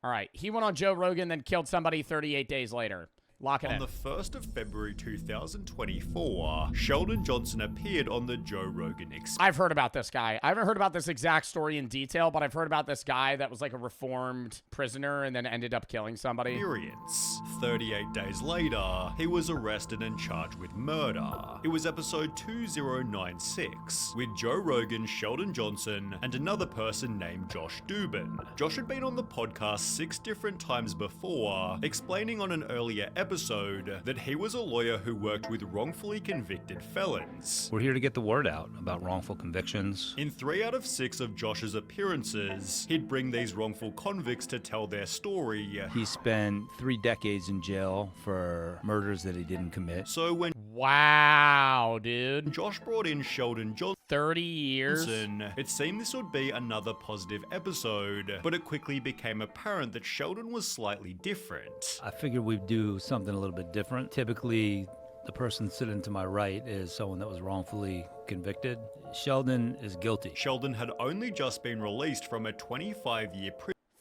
All right. He went on Joe Rogan, then killed somebody 38 days later. Lock it in. On the 1st of February 2024, Sheldon Johnson appeared on the Joe Rogan Experience. I've heard about this guy. I haven't heard about this exact story in detail, but I've heard about this guy that was like a reformed prisoner and then ended up killing somebody. 38 days later, he was arrested and charged with murder. It was episode 2096, with Joe Rogan, Sheldon Johnson, and another person named Josh Dubin. Josh had been on the podcast 6 different times before, explaining on an earlier episode that he was a lawyer who worked with wrongfully convicted felons. We're here to get the word out about wrongful convictions. In 3 out of 6 of Josh's appearances, he'd bring these wrongful convicts to tell their story. He spent 3 decades in jail for murders that he didn't commit. So when Wow, dude. Josh brought in Sheldon Johnson, 30 years? it seemed this would be another positive episode, but it quickly became apparent that Sheldon was slightly different. I figured we'd do something a little bit different. Typically, the person sitting to my right is someone that was wrongfully convicted. Sheldon is guilty. Sheldon had only just been released from a 25-year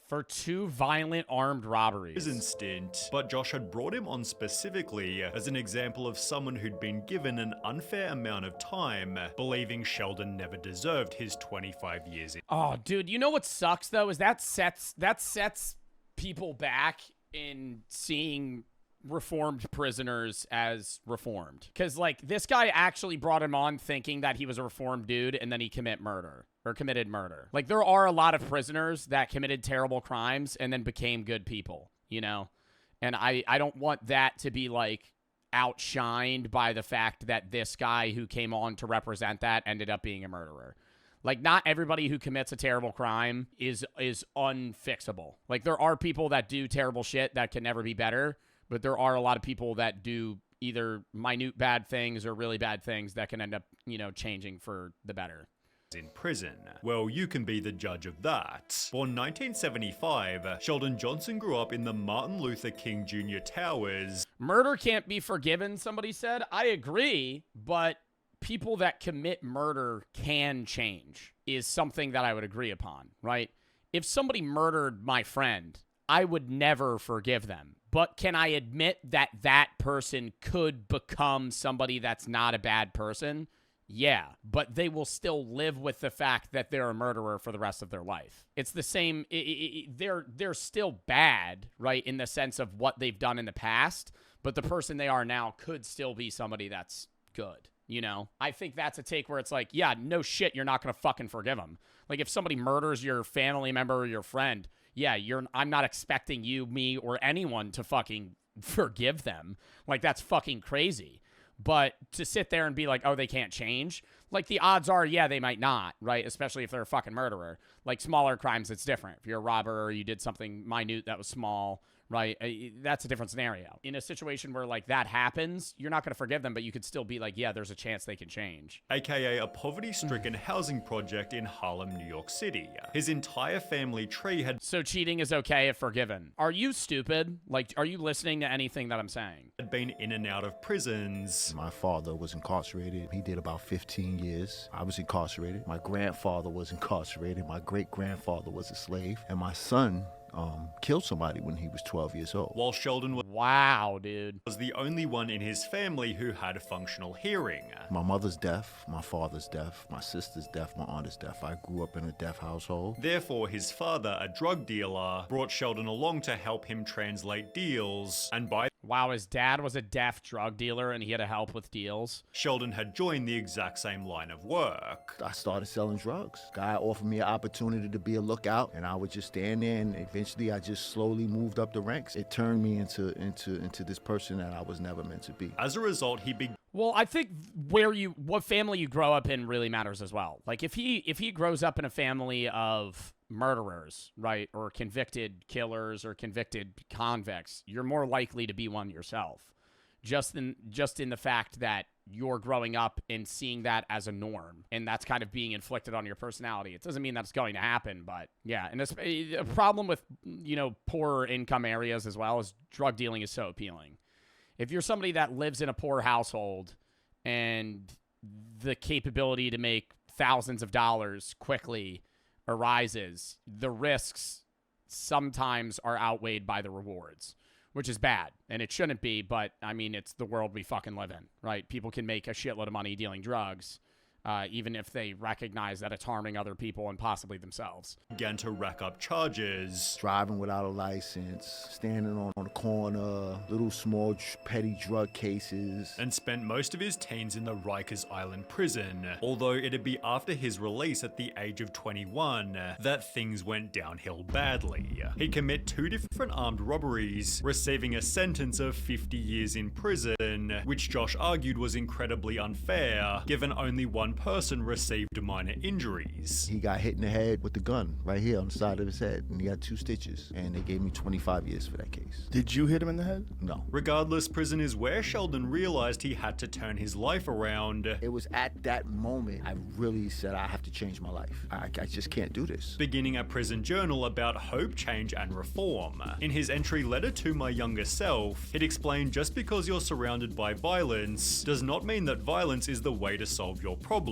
For 2 violent armed robberies. prison stint, but Josh had brought him on specifically as an example of someone who'd been given an unfair amount of time, believing Sheldon never deserved his 25 years in. Oh, dude, you know what sucks though is that sets people back in seeing reformed prisoners as reformed. Because, like, this guy actually brought him on thinking that he was a reformed dude, and then he committed murder. Like, there are a lot of prisoners that committed terrible crimes and then became good people, you know? And I don't want that to be, like, outshined by the fact that this guy who came on to represent that ended up being a murderer. Like, not everybody who commits a terrible crime is unfixable. Like, there are people that do terrible shit that can never be better, but there are a lot of people that do either minute bad things or really bad things that can end up, you know, changing for the better. In prison. Well, you can be the judge of that. Born 1975, Sheldon Johnson grew up in the Martin Luther King Jr. Towers. Murder can't be forgiven, somebody said. I agree, but people that commit murder can change is something that I would agree upon, right? If somebody murdered my friend, I would never forgive them. But can I admit that that person could become somebody that's not a bad person? Yeah, but they will still live with the fact that they're a murderer for the rest of their life. It's the same. They're still bad, right, in the sense of what they've done in the past, but the person they are now could still be somebody that's good, you know? I think that's a take where it's like, yeah, no shit, you're not going to fucking forgive them. Like, if somebody murders your family member or your friend, yeah, I'm not expecting you, me, or anyone to fucking forgive them. Like, that's fucking crazy. But to sit there and be like, oh, they can't change, like, the odds are, yeah, they might not, right? Especially if they're a fucking murderer. Like, smaller crimes, it's different. If you're a robber or you did something minute that was small, right? That's a different scenario. In a situation where, like, that happens, you're not going to forgive them, but you could still be like, yeah, there's a chance they can change. AKA a poverty-stricken housing project in Harlem, New York City. His entire family tree had So cheating is okay if forgiven. Are you stupid? Like, are you listening to anything that I'm saying? been in and out of prisons. My father was incarcerated. He did about 15 years. I was incarcerated. My grandfather was incarcerated. My great-grandfather was a slave. And my son killed somebody when he was 12 years old. While Sheldon Wow, dude. was the only one in his family who had functional hearing. My mother's deaf, my father's deaf, my sister's deaf, my aunt is deaf. I grew up in a deaf household. Therefore, his father, a drug dealer, brought Sheldon along to help him translate deals, and by Wow, his dad was a deaf drug dealer and he had to help with deals. Sheldon had joined the exact same line of work. I started selling drugs. Guy offered me an opportunity to be a lookout, and I would just stand there, and eventually I just slowly moved up the ranks. It turned me into this person that I was never meant to be. As a result, he began Well, I think what family you grow up in really matters as well. Like if he grows up in a family of murderers, right, or convicted killers or convicted convicts, you're more likely to be one yourself. Just in the fact that you're growing up and seeing that as a norm, and that's kind of being inflicted on your personality. It doesn't mean that's going to happen, but yeah. And a problem with, poorer income areas as well is drug dealing is so appealing. If you're somebody that lives in a poor household and the capability to make thousands of dollars quickly arises, the risks sometimes are outweighed by the rewards, which is bad. And it shouldn't be, but I mean, it's the world we fucking live in, right? People can make a shitload of money dealing drugs, even if they recognize that it's harming other people and possibly themselves. Began to rack up charges. Driving without a license, standing on the corner, little small petty drug cases. And spent most of his teens in the Rikers Island prison, although it'd be after his release at the age of 21 that things went downhill badly. He'd commit 2 different armed robberies, receiving a sentence of 50 years in prison, which Josh argued was incredibly unfair, given only one person received minor injuries. He got hit in the head with the gun right here on the side of his head, and he had 2 stitches, and they gave me 25 years for that case. Did you hit him in the head? No. Regardless, prison is where Sheldon realized he had to turn his life around. It was at that moment I really said I have to change my life. I just can't do this. Beginning a prison journal about hope, change, and reform. In his entry letter to my younger self, he'd explained just because you're surrounded by violence does not mean that violence is the way to solve your problems.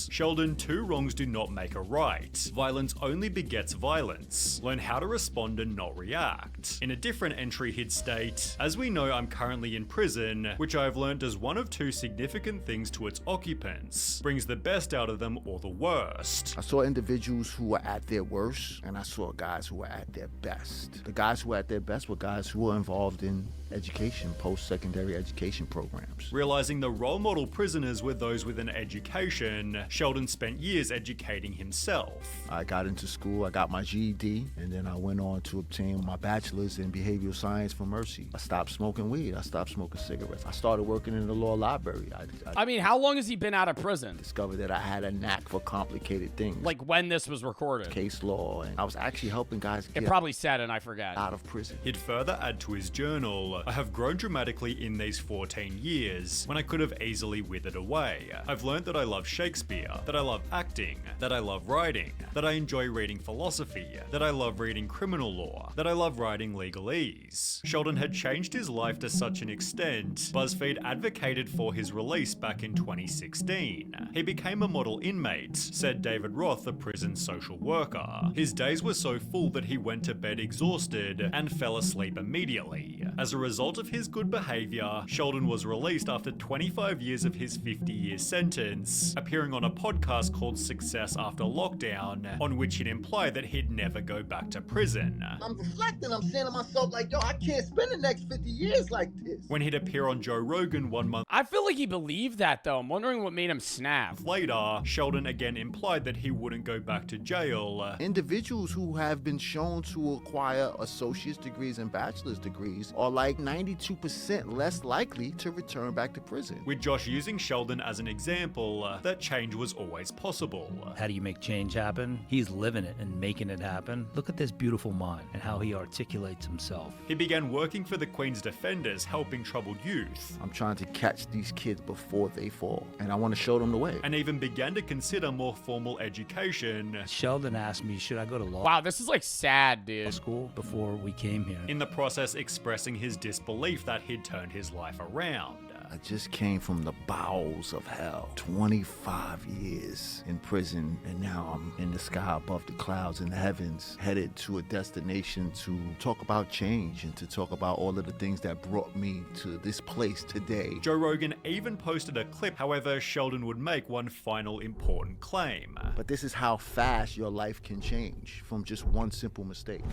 Sheldon, 2 wrongs do not make a right. Violence only begets violence. Learn how to respond and not react. In a different entry, he'd state, as we know, I'm currently in prison, which I've learned does one of 2 significant things to its occupants. Brings the best out of them or the worst. I saw individuals who were at their worst, and I saw guys who were at their best. The guys who were at their best were guys who were involved in education, post-secondary education programs. Realizing the role model prisoners were those with an education, Sheldon spent years educating himself. I got into school, I got my GED, and then I went on to obtain my bachelor's in behavioral science from Mercy. I stopped smoking weed, I stopped smoking cigarettes. I started working in the law library. I mean, how long has he been out of prison? Discovered that I had a knack for complicated things. Like when this was recorded? Case law, and I was actually helping guys It get probably said, and I forgot. out of prison. He'd further add to his journal, I have grown dramatically in these 14 years, when I could have easily withered away. I've learned that I love Shakespeare, that I love acting, that I love writing, that I enjoy reading philosophy, that I love reading criminal law, that I love writing legalese. Sheldon had changed his life to such an extent, BuzzFeed advocated for his release back in 2016. He became a model inmate, said David Roth, the prison social worker. His days were so full that he went to bed exhausted and fell asleep immediately. As a result of his good behavior, Sheldon was released after 25 years of his 50-year sentence, appearing on a podcast called Success After Lockdown, on which he'd implied that he'd never go back to prison. I'm reflecting, I'm saying to myself like, yo, I can't spend the next 50 years like this. When he'd appear on Joe Rogan 1 month I feel like he believed that, though. I'm wondering what made him snap. later, Sheldon again implied that he wouldn't go back to jail. Individuals who have been shown to acquire associate's degrees and bachelor's degrees are like 92% less likely to return back to prison. With Josh using Sheldon as an example, that change was always possible. How do you make change happen? He's living it and making it happen. Look at this beautiful mind and how he articulates himself. He began working for the Queen's Defenders, helping troubled youth, I'm trying to catch these kids before they fall, and I want to show them the way. and even began to consider more formal education. Sheldon asked me, should I go to law Wow, this is like sad, dude. school before we came here? In the process, expressing his disbelief that he'd turned his life around. I just came from the bowels of hell. 25 years in prison, and now I'm in the sky above the clouds in the heavens, headed to a destination to talk about change and to talk about all of the things that brought me to this place today. Joe Rogan even posted a clip, however, Sheldon would make one final important claim. But this is how fast your life can change from just one simple mistake.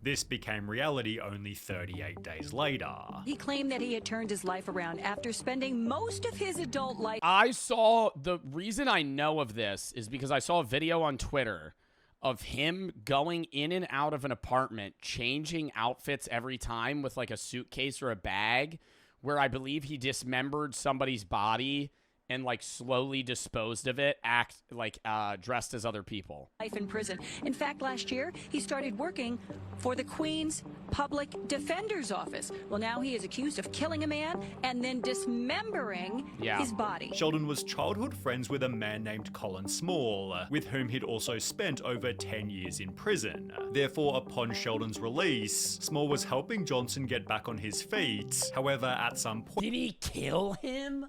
This became reality only 38 days later. He claimed that he had turned his life around after spending most of his adult life. The reason I know of this is because I saw a video on Twitter of him going in and out of an apartment, changing outfits every time with like a suitcase or a bag, where I believe he dismembered somebody's body and like slowly disposed of it, dressed as other people. Life in prison. In fact, last year, he started working for the Queen's Public Defender's Office. Well, now he is accused of killing a man and then dismembering his body. Sheldon was childhood friends with a man named Colin Small, with whom he'd also spent over 10 years in prison. Therefore, upon Sheldon's release, Small was helping Johnson get back on his feet. However, at some point... Did he kill him?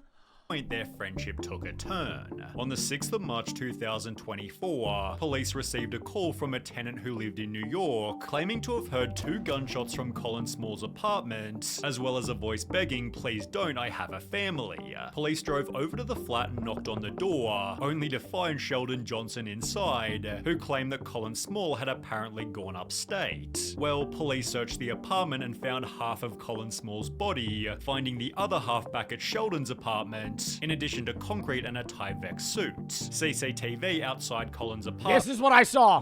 their friendship took a turn. On the 6th of March 2024, police received a call from a tenant who lived in New York, claiming to have heard 2 gunshots from Colin Small's apartment, as well as a voice begging, "Please don't, I have a family." Police drove over to the flat and knocked on the door, only to find Sheldon Johnson inside, who claimed that Colin Small had apparently gone upstate. Well, police searched the apartment and found half of Colin Small's body, finding the other half back at Sheldon's apartment, in addition to concrete and a Tyvek suit. CCTV outside Colin's apartment This is what I saw.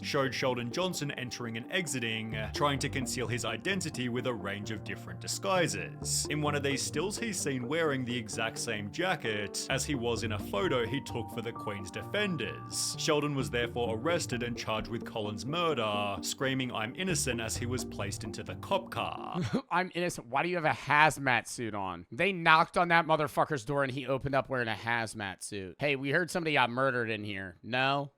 showed Sheldon Johnson entering and exiting, trying to conceal his identity with a range of different disguises. In one of these stills, he's seen wearing the exact same jacket as he was in a photo he took for the Queen's Defenders. Sheldon was therefore arrested and charged with Colin's murder, screaming, "I'm innocent," as he was placed into the cop car. I'm innocent. Why do you have a hazmat suit on? They knocked on that motherfucker's door and he opened up wearing a hazmat suit. Hey, we heard somebody got murdered in here. No?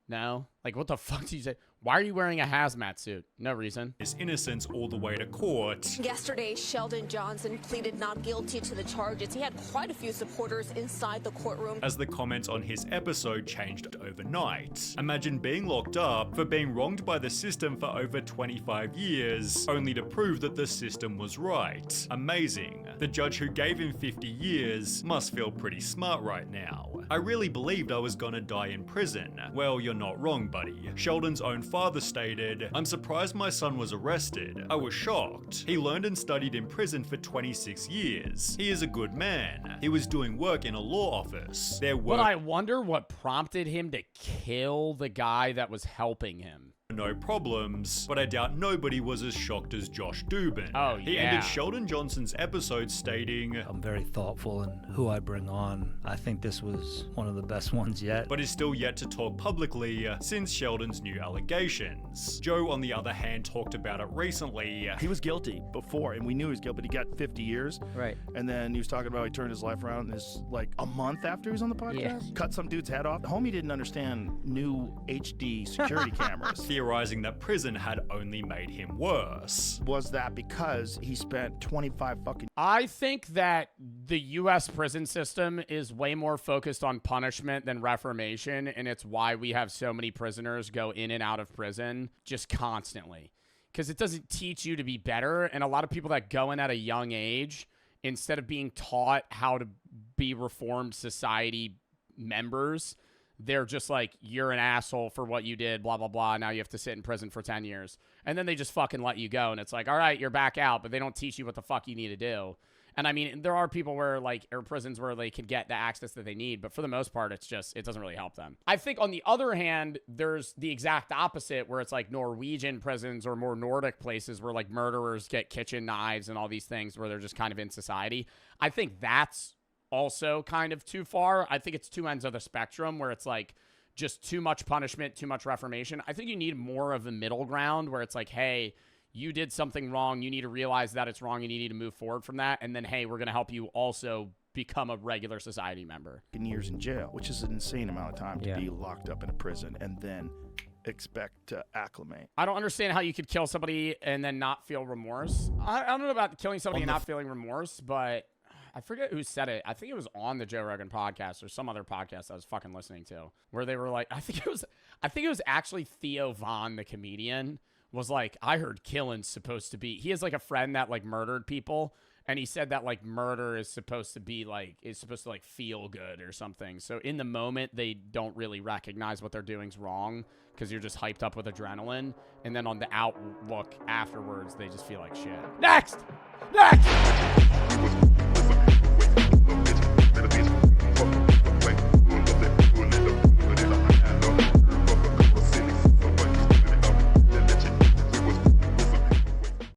No? Like, what the fuck did you say? Why are you wearing a hazmat suit? No reason. His innocence all the way to court. Yesterday, Sheldon Johnson pleaded not guilty to the charges. He had quite a few supporters inside the courtroom. As the comments on his episode changed overnight. Imagine being locked up for being wronged by the system for over 25 years, only to prove that the system was right. Amazing. The judge who gave him 50 years must feel pretty smart right now. I really believed I was gonna die in prison. Well, you're not wrong, buddy. Sheldon's own father stated, "I'm surprised my son was arrested. I was shocked. He learned and studied in prison for 26 years. He is a good man. He was doing work in a law office. But I wonder what prompted him to kill the guy that was helping him. No problems, but I doubt nobody was as shocked as Josh Dubin. Oh, He yeah. ended Sheldon Johnson's episode stating, I'm very thoughtful in who I bring on. I think this was one of the best ones yet. but is still yet to talk publicly since Sheldon's new allegations. Joe, on the other hand, talked about it recently. He was guilty before, and we knew he was guilty, but he got 50 years. Right. And then he was talking about he turned his life around, and this like a month after he was on the podcast, cut some dude's head off. The homie didn't understand new HD security cameras. Theorizing that prison had only made him worse. Was that because he spent 25 fucking I think that the U.S. prison system is way more focused on punishment than reformation, and it's why we have so many prisoners go in and out of prison just constantly. Because it doesn't teach you to be better, and a lot of people that go in at a young age, instead of being taught how to be reformed society members, they're just like, you're an asshole for what you did, blah, blah, blah. Now you have to sit in prison for 10 years. And then they just fucking let you go. And it's like, all right, you're back out, but they don't teach you what the fuck you need to do. And I mean, there are people where like, or prisons where they can get the access that they need, but for the most part, it's just, it doesn't really help them. I think on the other hand, there's the exact opposite where it's like Norwegian prisons or more Nordic places where like murderers get kitchen knives and all these things where they're just kind of in society. I think that's also kind of too far. I think it's two ends of the spectrum where it's like just too much punishment, too much reformation. I think you need more of a middle ground where it's like, hey, you did something wrong. You need to realize that it's wrong and you need to move forward from that. And then, hey, we're going to help you also become a regular society member. years in jail, which is an insane amount of time to be locked up in a prison and then expect to acclimate. I don't understand how you could kill somebody and then not feel remorse. I don't know about killing somebody and not feeling remorse, but I forget who said it. I think it was on the Joe Rogan podcast or some other podcast I was fucking listening to, where they were like, I think it was actually Theo Von, the comedian, was like, I heard killing's supposed to be, he has like a friend that like murdered people, and he said that like murder is supposed to be like, feel good or something. So in the moment, they don't really recognize what they're doing's wrong because you're just hyped up with adrenaline. And then on the outlook afterwards, they just feel like shit. Next!